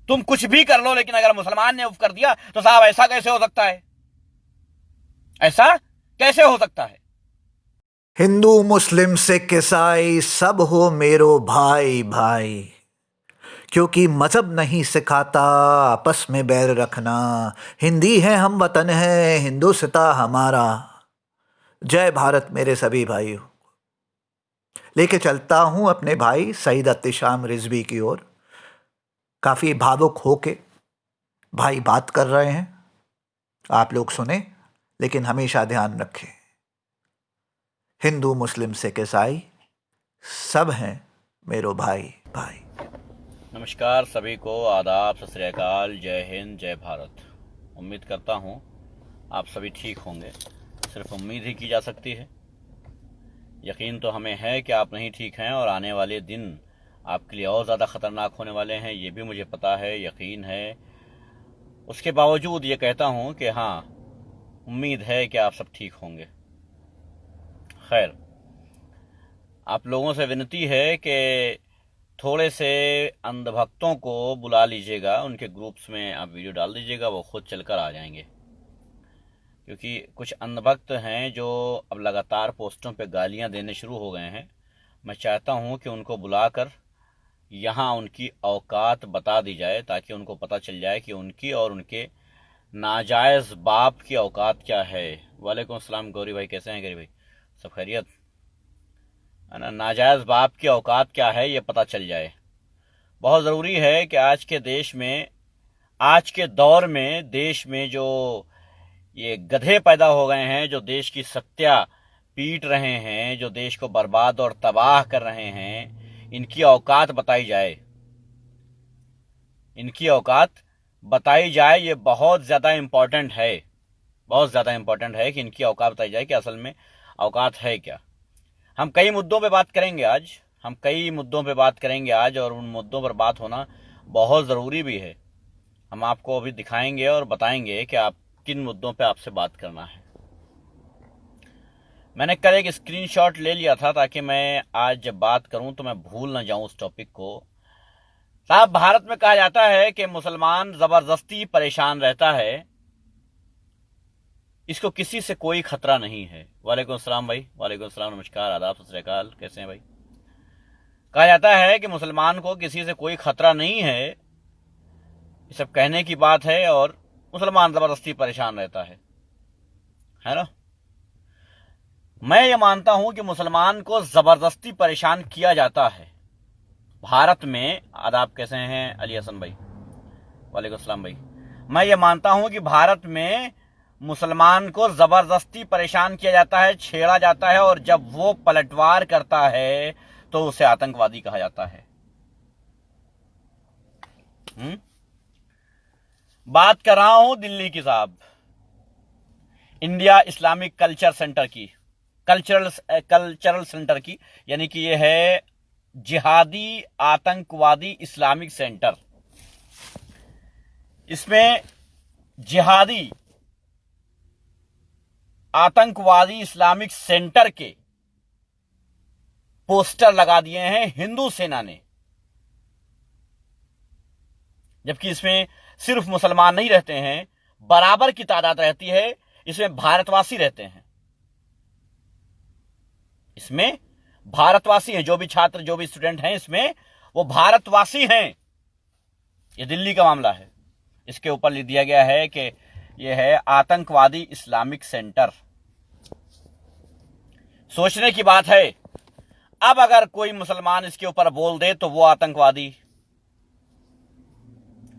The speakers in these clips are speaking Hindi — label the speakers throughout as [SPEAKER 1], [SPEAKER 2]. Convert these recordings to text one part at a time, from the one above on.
[SPEAKER 1] तुम कुछ भी कर लो, लेकिन अगर मुसलमान ने उफ कर दिया तो साहब ऐसा कैसे हो सकता है? ऐसा कैसे हो सकता है?
[SPEAKER 2] हिंदू मुस्लिम सिख ईसाई सब हो मेरो भाई भाई, क्योंकि मजहब नहीं सिखाता आपस में बैर रखना। हिंदी है हम वतन है हिंदुस्तां हमारा। जय भारत मेरे सभी भाइयों। लेके चलता हूं अपने भाई सईद अत्तिशाम रिजवी की ओर। काफी भावुक होके भाई बात कर रहे हैं, आप लोग सुने, लेकिन हमेशा ध्यान रखें, हिंदू मुस्लिम सिख ईसाई सब हैं मेरो भाई भाई।
[SPEAKER 1] नमस्कार सभी को, आदाब, सत श्री अकाल, जय हिंद, जय भारत। उम्मीद करता हूँ आप सभी ठीक होंगे। सिर्फ उम्मीद ही की जा सकती है, यकीन तो हमें है कि आप नहीं ठीक हैं और आने वाले दिन आपके लिए और ज़्यादा ख़तरनाक होने वाले हैं, ये भी मुझे पता है, यकीन है। उसके बावजूद ये कहता हूँ कि हाँ, उम्मीद है कि आप सब ठीक होंगे। खैर, आप लोगों से विनती है कि थोड़े से अंधभक्तों को बुला लीजिएगा, उनके ग्रुप्स में आप वीडियो डाल दीजिएगा, वो खुद चलकर आ जाएंगे। क्योंकि कुछ अंधभक्त हैं जो अब लगातार पोस्टों पे गालियां देने शुरू हो गए हैं। मैं चाहता हूं कि उनको बुलाकर यहाँ उनकी औकात बता दी जाए, ताकि उनको पता चल जाए कि उनकी और उनके नाजायज़ बाप की औकात क्या है। वालेकुम अस्सलाम गौरी भाई, कैसे हैं गौरी भाई? सब खैरियत है ना? नाजायज़ बाप की औकात क्या है ये पता चल जाए। बहुत ज़रूरी है कि आज के देश में, आज के दौर में देश में जो ये गधे पैदा हो गए हैं, जो देश की सत्या पीट रहे हैं, जो देश को बर्बाद और तबाह कर रहे हैं, इनकी औकात बताई जाए। इनकी औकात बताई जाए, ये बहुत ज़्यादा इम्पोर्टेंट है। बहुत ज़्यादा इम्पोर्टेंट है कि इनकी औकात बताई जाए कि असल में औकात है क्या। हम कई मुद्दों पे बात करेंगे आज, हम कई मुद्दों पे बात करेंगे आज, और उन मुद्दों पर बात होना बहुत ज़रूरी भी है। हम आपको अभी दिखाएंगे और बताएंगे कि आप किन मुद्दों पे आपसे बात करना है। मैंने कल एक स्क्रीनशॉट ले लिया था ताकि मैं आज जब बात करूं तो मैं भूल ना जाऊं उस टॉपिक को। साहब, भारत में कहा जाता है कि मुसलमान जबरदस्ती परेशान रहता है, इसको किसी से कोई खतरा नहीं है। वालेकुम अस्सलाम भाई, वालेकुम अस्सलाम, नमस्कार, आदाब, सत श्री अकाल, कैसे हैं भाई? कहा जाता है कि मुसलमान को किसी से कोई खतरा नहीं है, ये सब कहने की बात है, और मुसलमान जबरदस्ती परेशान रहता है ना? मैं ये मानता हूं कि मुसलमान को जबरदस्ती परेशान किया जाता है भारत में। आदाब, कैसे हैं अली हसन भाई? वालेकुम अस्सलाम भाई। मैं ये मानता हूं कि भारत में मुसलमान को जबरदस्ती परेशान किया जाता है, छेड़ा जाता है, और जब वो पलटवार करता है तो उसे आतंकवादी कहा जाता है। बात कर रहा हूं दिल्ली की साहब, इंडिया इस्लामिक कल्चर सेंटर की, कल्चरल सेंटर की, यानी कि ये है जिहादी आतंकवादी इस्लामिक सेंटर। इसमें जिहादी आतंकवादी इस्लामिक सेंटर के पोस्टर लगा दिए हैं हिंदू सेना ने, जबकि इसमें सिर्फ मुसलमान नहीं रहते हैं, बराबर की तादाद रहती है। इसमें भारतवासी रहते हैं, इसमें भारतवासी हैं, जो भी छात्र, जो भी स्टूडेंट हैं इसमें, वो भारतवासी हैं। ये दिल्ली का मामला है। इसके ऊपर लिख दिया गया है कि यह है आतंकवादी इस्लामिक सेंटर। सोचने की बात है, अब अगर कोई मुसलमान इसके ऊपर बोल दे तो वो आतंकवादी,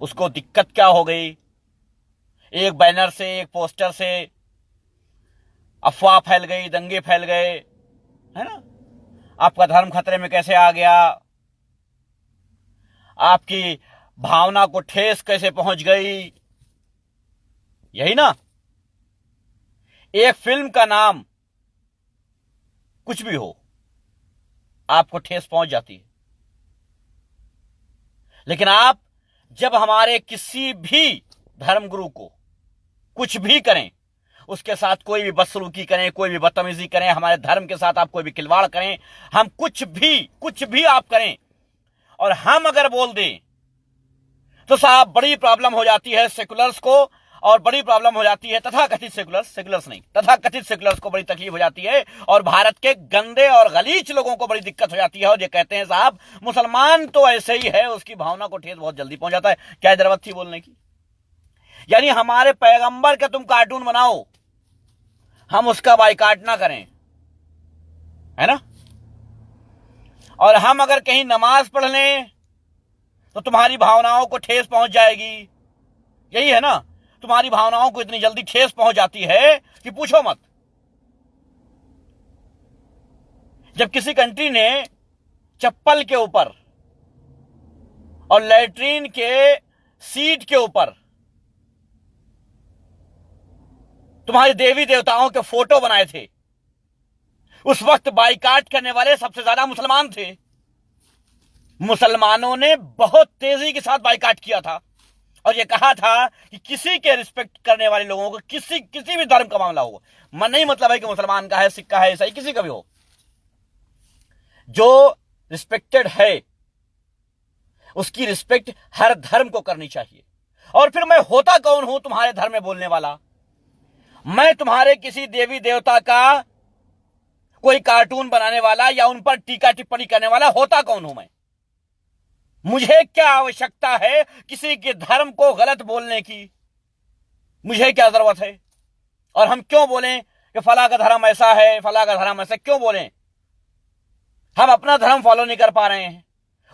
[SPEAKER 1] उसको दिक्कत क्या हो गई? एक बैनर से, एक पोस्टर से अफवाह फैल गई, दंगे फैल गए, है ना? आपका धर्म खतरे में कैसे आ गया? आपकी भावना को ठेस कैसे पहुंच गई? यही ना? एक फिल्म का नाम कुछ भी हो, आपको ठेस पहुंच जाती है। लेकिन आप जब हमारे किसी भी धर्मगुरु को कुछ भी करें, उसके साथ कोई भी बदसलूकी करें, कोई भी बदतमीजी करें, हमारे धर्म के साथ आप कोई भी खिलवाड़ करें, हम कुछ भी आप करें, और हम अगर बोल दें तो साहब बड़ी प्रॉब्लम हो जाती है सेकुलर्स को, और बड़ी प्रॉब्लम हो जाती है तथाकथित सेकुलर्स नहीं, तथाकथित सेकुलर्स को बड़ी तकलीफ हो जाती है, और भारत के गंदे और गलीच लोगों को बड़ी दिक्कत हो जाती है। और ये कहते हैं साहब मुसलमान तो ऐसे ही है, उसकी भावना को ठेस बहुत जल्दी पहुंच जाता है। क्या जरूरत थी बोलने की? यानी हमारे पैगंबर का तुम कार्टून बनाओ, हम उसका बाइकाट ना करें, है ना? और हम अगर कहीं नमाज पढ़ लें तो तुम्हारी भावनाओं को ठेस पहुंच जाएगी। यही है ना, तुम्हारी भावनाओं को इतनी जल्दी ठेस पहुंच जाती है कि पूछो मत। जब किसी कंट्री ने चप्पल के ऊपर और लैट्रीन के सीट के ऊपर तुम्हारे देवी देवताओं के फोटो बनाए थे, उस वक्त बाइकाट करने वाले सबसे ज्यादा मुसलमान थे। मुसलमानों ने बहुत तेजी के साथ बाइकाट किया था और यह कहा था कि किसी के रिस्पेक्ट करने वाले लोगों को, किसी भी धर्म का मामला हो, मन नहीं मतलब है कि मुसलमान का है, सिख का है, ईसाई, किसी का भी हो, जो रिस्पेक्टेड है उसकी रिस्पेक्ट हर धर्म को करनी चाहिए। और फिर मैं होता कौन हूं तुम्हारे धर्म में बोलने वाला? मैं तुम्हारे किसी देवी देवता का कोई कार्टून बनाने वाला या उन पर टीका टिप्पणी करने वाला होता कौन हूं मैं? मुझे क्या आवश्यकता है किसी के धर्म को गलत बोलने की? मुझे क्या जरूरत है? और हम क्यों बोलें कि फला का धर्म ऐसा है, फला का धर्म ऐसा? क्यों बोलें? हम अपना धर्म फॉलो नहीं कर पा रहे हैं,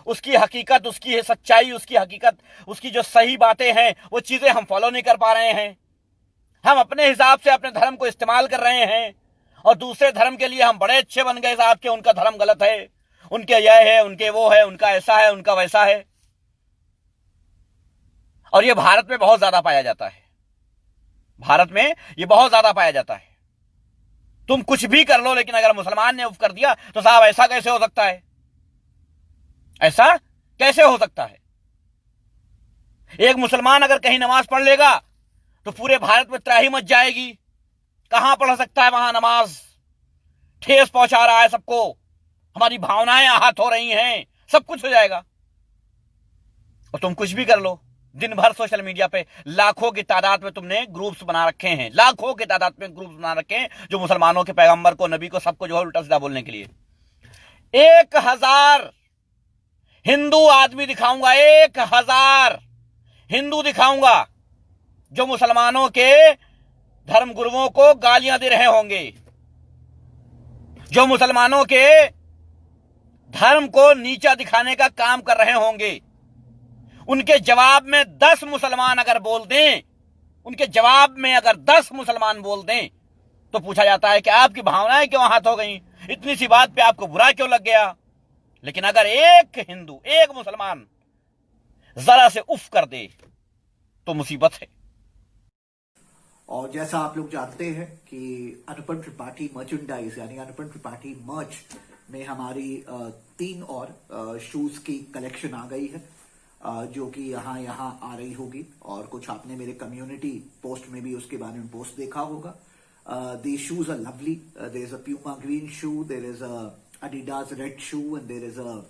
[SPEAKER 1] उसकी हकीकत, उसकी सच्चाई, उसकी हकीकत, उसकी जो सही बातें हैं वो चीजें हम फॉलो नहीं कर पा रहे हैं। हम अपने हिसाब से अपने धर्म को इस्तेमाल कर रहे हैं और दूसरे धर्म के लिए हम बड़े अच्छे बन गए साहब कि उनका धर्म गलत है, उनके यह है, उनके वो है, उनका ऐसा है, उनका वैसा है। और ये भारत में बहुत ज्यादा पाया जाता है, भारत में ये बहुत ज्यादा पाया जाता है। तुम कुछ भी कर लो, लेकिन अगर मुसलमान ने उफ कर दिया तो साहब ऐसा कैसे हो सकता है? ऐसा कैसे हो सकता है? एक मुसलमान अगर कहीं नमाज पढ़ लेगा तो पूरे भारत में त्राही मच जाएगी। कहां पढ़ सकता है वहां नमाज? ठेस पहुंचा रहा है सबको, हमारी भावनाएं आहत हो रही हैं, सब कुछ हो जाएगा। और तुम कुछ भी कर लो, दिन भर सोशल मीडिया पे लाखों की तादाद में तुमने ग्रुप्स बना रखे हैं, लाखों की तादाद में ग्रुप्स बना रखे हैं जो मुसलमानों के पैगंबर को, नबी को, सबको जो है उल्टा सीधा बोलने के लिए। 1000 हिंदू आदमी दिखाऊंगा, 1000 हिंदू दिखाऊंगा जो मुसलमानों के धर्म गुरुओं को गालियां दे रहे होंगे, जो मुसलमानों के धर्म को नीचा दिखाने का काम कर रहे होंगे। उनके जवाब में 10 मुसलमान अगर बोल दें, उनके जवाब में अगर 10 मुसलमान बोल दें तो पूछा जाता है कि आपकी भावनाएं क्यों आहत हो गई, इतनी सी बात पे आपको बुरा क्यों लग गया? लेकिन अगर एक हिंदू, एक मुसलमान जरा से उफ कर दे तो मुसीबत है।
[SPEAKER 2] और जैसा आप लोग जानते हैं कि अनुपम त्रिपाठी मर्चेंडाइज यानी अनुपम त्रिपाठी मर्च में हमारी 3 और शूज की कलेक्शन आ गई है, जो कि यहाँ आ रही होगी। और कुछ आपने मेरे कम्युनिटी पोस्ट में भी उसके बारे में पोस्ट देखा होगा। These shoes are lovely. There is a Puma green shoe, there is a Adidas red shoe, and there is a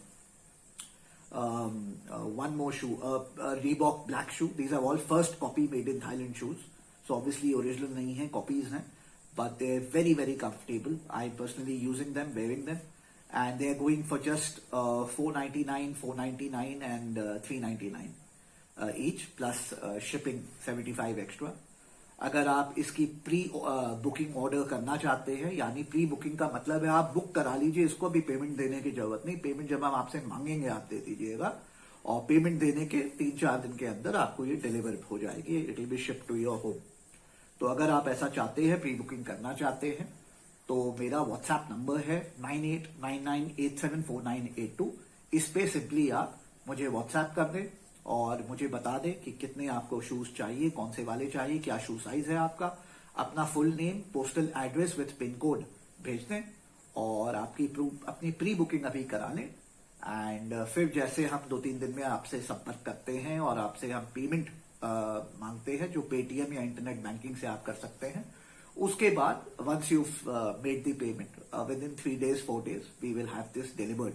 [SPEAKER 2] one more shoe, a Reebok black shoe. These are all first copy made in Thailand shoes. So obviously original नहीं है, copies हैं, but they're very very comfortable. I'm personally using them, wearing them, and they're going for just $499, $499, and $399 each, plus shipping 75 extra. अगर आप इसकी प्री बुकिंग ऑर्डर करना चाहते हैं, यानी प्री बुकिंग का मतलब है आप बुक करा लीजिए, इसको भी पेमेंट देने की जरूरत नहीं। पेमेंट जब हम आपसे मांगेंगे आप दे दीजिएगा, और पेमेंट देने के 3-4 दिन के अंदर आपको ये डिलीवर हो जाएगी, it will be ship to your home. तो अगर आप ऐसा चाहते हैं, प्री बुकिंग करना चाहते हैं, तो मेरा व्हाट्सएप नंबर है 9899874982। इस पे सिंपली आप मुझे व्हाट्सएप कर दें और मुझे बता दें कि कितने आपको शूज चाहिए, कौन से वाले चाहिए, क्या शू साइज है आपका, अपना full name, postal address with pin code भेज दें और अपनी प्री बुकिंग अभी करा लें। एंड फिर जैसे हम 2-3 दिन में आपसे संपर्क करते हैं और आपसे हम पेमेंट मांगते हैं, जो पेटीएम या इंटरनेट बैंकिंग से आप कर सकते हैं, उसके बाद once you made the payment within 3 days 4 days we will have this delivered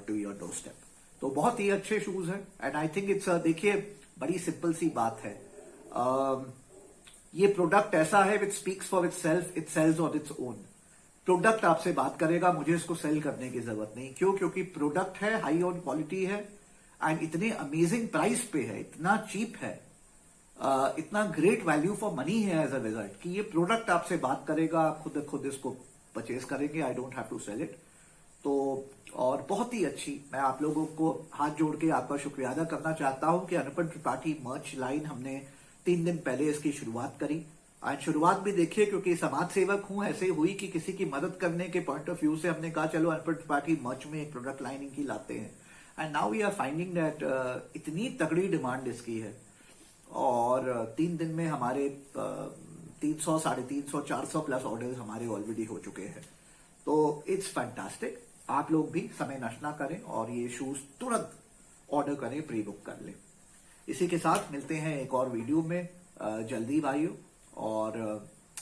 [SPEAKER 2] to your doorstep. तो बहुत ही अच्छे शूज हैं एंड आई थिंक इट्स, देखिए बड़ी सिंपल सी बात है। ये प्रोडक्ट ऐसा है which speaks for itself, it sells on its own. Product आपसे बात करेगा, मुझे इसको सेल करने की जरूरत नहीं। क्यों? क्योंकि प्रोडक्ट है, हाई ऑन क्वालिटी है एंड इतने अमेजिंग प्राइस पे है, इतना चीप है, इतना ग्रेट वैल्यू फॉर मनी है एज अ रिजल्ट कि ये प्रोडक्ट आपसे बात करेगा, आप खुद इसको परचेज करेंगे। I don't have to sell it. तो और बहुत ही अच्छी, मैं आप लोगों को हाथ जोड़ के आपका शुक्रिया अदा करना चाहता हूं कि अनुपम त्रिपाठी मर्च लाइन हमने 3 दिन पहले इसकी शुरुआत करी। आज शुरुआत भी देखिए, क्योंकि समाज सेवक हूं, ऐसे हुई कि किसी की मदद करने के पॉइंट ऑफ व्यू से हमने कहा चलो अनुपम त्रिपाठी मर्च में एक प्रोडक्ट लाइनिंग की लाते हैं। And now we are finding that इतनी तगड़ी डिमांड इसकी है और 3 दिन में हमारे 300, 350, 400 प्लस ऑर्डर्स हमारे ऑलरेडी हो चुके हैं। तो इट्स फैंटास्टिक। आप लोग भी समय नष्ट ना करें और ये शूज तुरंत ऑर्डर करें, प्री बुक कर लें। इसी के साथ मिलते हैं एक और वीडियो में जल्दी भाइयों। और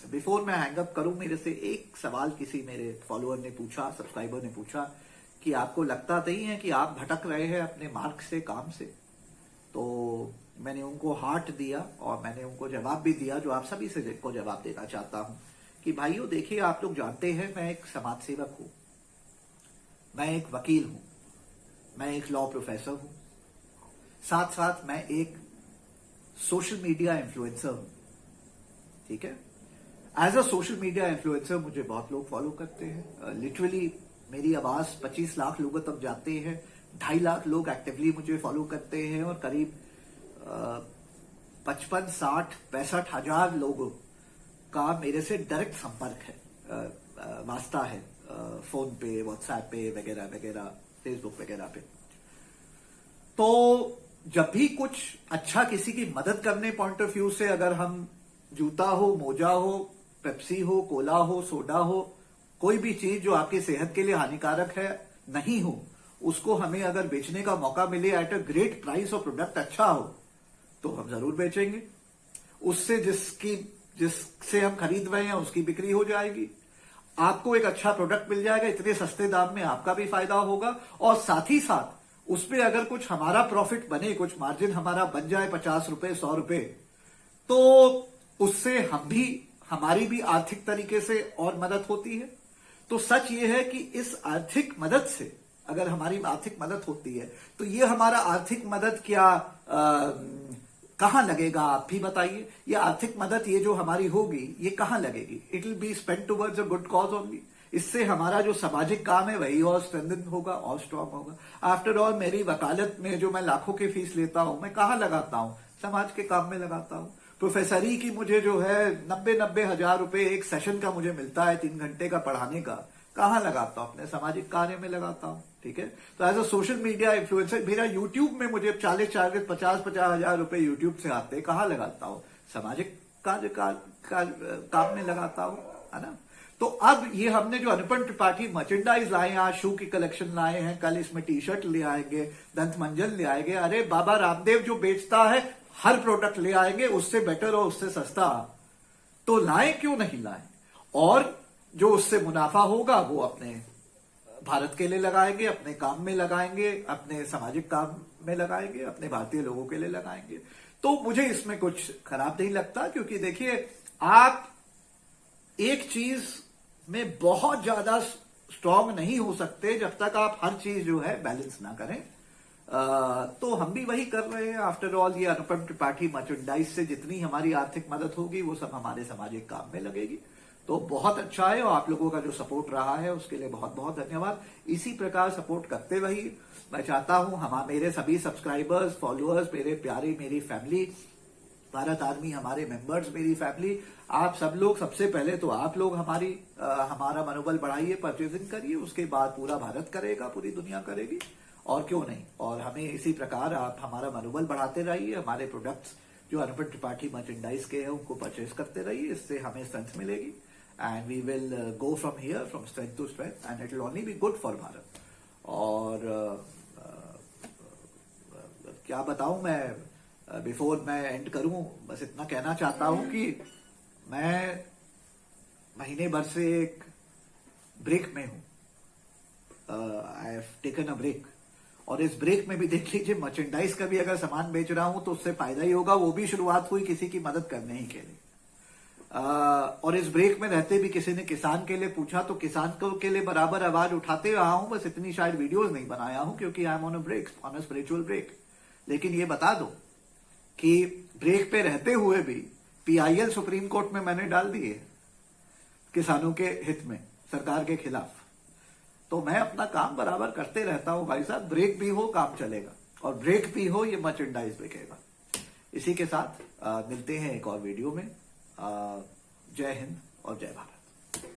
[SPEAKER 2] बिफोर मैं हैंग अप करूं, मेरे से एक सवाल किसी मेरे फॉलोअर ने पूछा, सब्सक्राइबर ने पूछा कि आपको लगता नहीं है कि आप भटक रहे हैं अपने मार्ग से, काम से? तो मैंने उनको हार्ट दिया और मैंने उनको जवाब भी दिया, जो आप सभी से को जवाब देना चाहता हूं कि भाइयों देखिए, आप लोग जानते हैं मैं एक समाज सेवक हूं, मैं एक वकील हूं, मैं एक लॉ प्रोफेसर हूं, साथ साथ मैं एक सोशल मीडिया इन्फ्लुएंसर हूं। ठीक है, as a social media influencer मुझे बहुत लोग फॉलो करते हैं। लिटरली मेरी आवाज 25 लाख लोगों तक जाते हैं, 2.5 लाख लोग एक्टिवली मुझे फॉलो करते हैं और करीब 55, 60, 65 हजार लोगों का मेरे से डायरेक्ट संपर्क है, वास्ता है, फोन पे, व्हाट्सएप पे वगैरह वगैरह, फेसबुक वगैरह पे। तो जब भी कुछ अच्छा किसी की मदद करने पॉइंट ऑफ व्यू से, अगर हम जूता हो, मोजा हो, पेप्सी हो, कोला हो, सोडा हो, कोई भी चीज जो आपकी सेहत के लिए हानिकारक है नहीं हो, उसको हमें अगर बेचने का मौका मिले एट अ ग्रेट प्राइस और प्रोडक्ट अच्छा हो, तो हम जरूर बेचेंगे। उससे जिससे हम खरीद रहे हैं उसकी बिक्री हो जाएगी, आपको एक अच्छा प्रोडक्ट मिल जाएगा, इतने सस्ते दाम में आपका भी फायदा होगा और साथ ही साथ उसपे अगर कुछ हमारा प्रॉफिट बने, कुछ मार्जिन हमारा बन जाए 50 रुपए, 100 रुपए, तो उससे हमारी भी आर्थिक तरीके से और मदद होती है। तो सच ये है कि इस आर्थिक मदद से, अगर हमारी आर्थिक मदद होती है, तो ये हमारा आर्थिक मदद क्या कहां लगेगा, आप भी बताइए। ये आर्थिक मदद ये जो हमारी होगी, ये कहां लगेगी? It will be spend towards a good cause only. इससे हमारा जो सामाजिक काम है वही और स्ट्रेंथन होगा और स्ट्रांग होगा। आफ्टर ऑल मेरी वकालत में जो मैं लाखों की फीस लेता हूं, मैं कहां लगाता हूं? समाज के काम में लगाता हूं। प्रोफेसरी की मुझे जो है 90 हजार रुपए एक सेशन का मुझे मिलता है, 3 घंटे का पढ़ाने का, कहां लगाता हूं? अपने सामाजिक कार्य में लगाता हूं। ठीक है, तो as a social media influencer मेरा यूट्यूब में मुझे 40 50 हजार रुपए यूट्यूब से आते हैं, कहां लगाता हूं? सामाजिक कार्य काम में लगाता हूं, है ना। तो अब ये हमने जो अनुपम त्रिपाठी मर्चेंडाइज लाए हैं, आज शू की कलेक्शन लाए हैं, कल इसमें टी शर्ट ले आएंगे, दंत मंजन ले आएंगे। अरे बाबा रामदेव जो बेचता है हर प्रोडक्ट ले आएंगे, उससे बेटर और उससे सस्ता, तो लाएं क्यों नहीं लाएं? और जो उससे मुनाफा होगा वो अपने भारत के लिए लगाएंगे, अपने काम में लगाएंगे, अपने सामाजिक काम में लगाएंगे, अपने भारतीय लोगों के लिए लगाएंगे। तो मुझे इसमें कुछ खराब नहीं लगता, क्योंकि देखिए, आप एक चीज में बहुत ज्यादा स्ट्रांग नहीं हो सकते जब तक आप हर चीज जो है बैलेंस ना करें। तो हम भी वही कर रहे हैं। आफ्टर ऑल ये अनुपम त्रिपाठी मर्चेंडाइज से जितनी हमारी आर्थिक मदद होगी वो सब हमारे सामाजिक काम में लगेगी। तो बहुत अच्छा है और आप लोगों का जो सपोर्ट रहा है उसके लिए बहुत बहुत धन्यवाद। इसी प्रकार सपोर्ट करते रहिए। मैं चाहता हूं मेरे सभी सब्सक्राइबर्स, फॉलोअर्स, मेरे प्यारे, मेरी फैमिली, भारत आर्मी, हमारे मेंबर्स, मेरी फैमिली, आप सब लोग, सबसे पहले तो आप लोग हमारा मनोबल बढ़ाइए, परचेजिंग करिए, उसके बाद पूरा भारत करेगा, पूरी दुनिया करेगी, और क्यों नहीं। और हमें इसी प्रकार आप हमारा मनोबल बढ़ाते रहिए, हमारे प्रोडक्ट्स जो अनुपम त्रिपाठी मर्चेंडाइज के हैं उनको परचेज करते रहिए, इससे हमें स्ट्रेंथ मिलेगी and we will go from here, from strength to strength, and it will only be good for Bharat. और क्या बताऊं मैं, बिफोर मैं एंड करूं, बस इतना कहना चाहता हूं कि मैं महीने भर से एक ब्रेक में हूं, I have taken a break, और इस ब्रेक में भी देख लीजिए, मर्चेंडाइज का भी अगर सामान बेच रहा हूं तो उससे फायदा ही होगा, वो भी शुरुआत हुई किसी की मदद करने ही के लिए। और इस ब्रेक में रहते भी किसी ने किसान के लिए पूछा तो किसान के लिए बराबर आवाज उठाते रहा हूं, बस इतनी शायद वीडियोस नहीं बनाया हूं क्योंकि I am on a break, on a spiritual break. लेकिन ये बता दो कि ब्रेक पे रहते हुए भी PIL सुप्रीम कोर्ट में मैंने डाल दिए किसानों के हित में, सरकार के खिलाफ। तो मैं अपना काम बराबर करते रहता हूं भाई साहब, ब्रेक भी हो काम चलेगा, और ब्रेक भी हो ये मर्चेंडाइज बिकेगा। इसी के साथ मिलते हैं एक और वीडियो में। जय हिंद और जय भारत।